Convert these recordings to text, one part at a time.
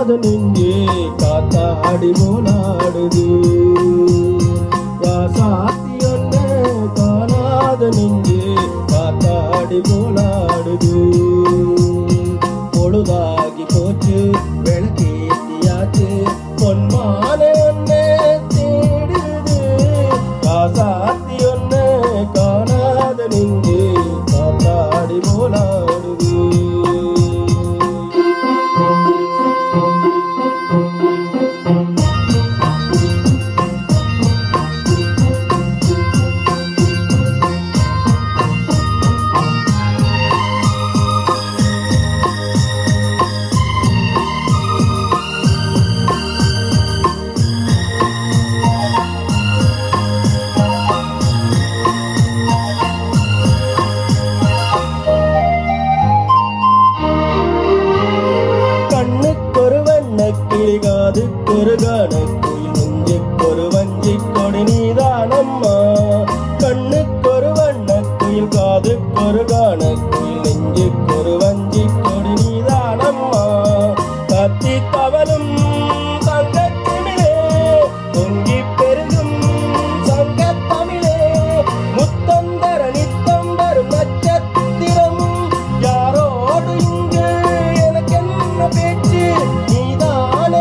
காணாத நெஞ்சே காத்தாடி போலாடுது. ராசாத்தி ஒன்ன காணாத நெஞ்சே காத்தாடி போலாடுது. பொழுதாகி போச்சு விளக்கேத்தியாச்சு பொன்மான ஒன்ன தேடுது. ராசாத்தி ஒன்ன காணாத நெஞ்சே காத்தாடி போலாடுது. காதுக்கொரு கணக்குயில் நெஞ்சுக்கொரு வஞ்சிக் கொடி நீதானம்மா. கண்ணுக்கொரு வண்ணக்குயில் காதுக்கொரு கணக்குயில் நெஞ்சுக்கொரு வஞ்சிக் கொடி நீதானம்மா. கத்தி கவலும் தங்கத்திமிழே பொங்கி பெருகும் சங்கத்தமிழே. முத்தந்தர நித்தம் வரும் நட்சத்திரம் யாரோடு இங்கு எனக்கென்ன பேச்சு.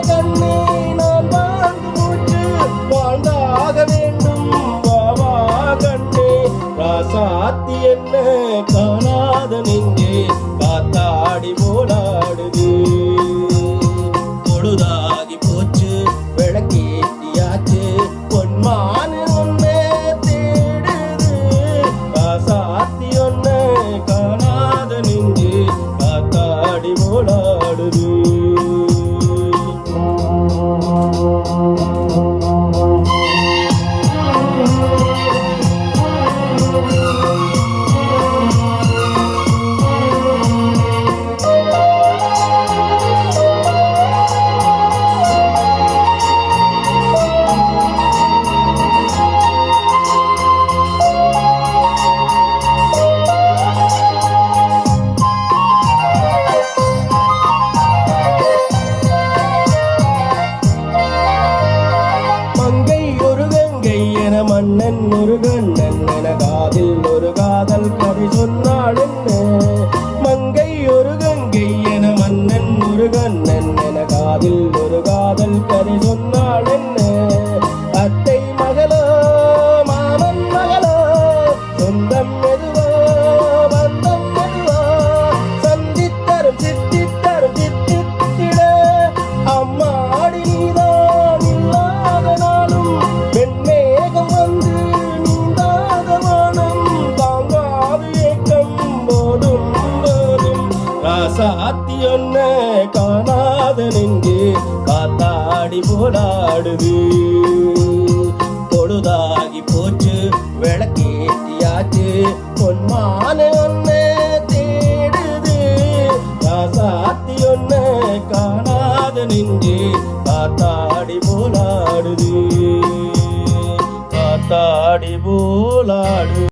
கண்ணே நான் வாழ்ந்து மூச்சு வாழ்ந்தாக வேண்டும் வாவா கண்ணே. ராசாத்தி என்ன காணாத நெஞ்சே காத்தாடி போலாடுது. பொழுதாகி போச்சு விளக்கேத்தியாச்சு பொன்மான ஒன்ன தேடுது. ராசாத்தி ஒன்ன காணாத நெஞ்சே காத்தாடி போலாடுது. மன்னன் ஒரு கண்ணன் என காதில் ஒரு காதல் கதை சொன்னாள் என்ன. மங்கை ஒரு கங்கை என மன்னன் ஒரு கண்ணன் என காதில் ஒரு காதல் கதை சொன்னாள் என்ன. அத்தை மகளோ மாமன் மகளோ சொந்தம் எதுவோ பந்தம் எதுவோ சந்தித்தரும் சித்தித்தரும் சித்தித்திட அம்மாடி நீதான் இல்லாத நாளும் பெண்மே ராசாத்தி ஒன்ன காணாத நெஞ்சே காத்தாடி போலாடுது. பொழுதாகி போச்சு விளக்கேத்தியாச்சு பொன்மான ஒன்ன தேடுது. ராசாத்தி ஒன்ன காணாத நெஞ்சே காத்தாடி போலாடுது. காத்தாடி போலாடு.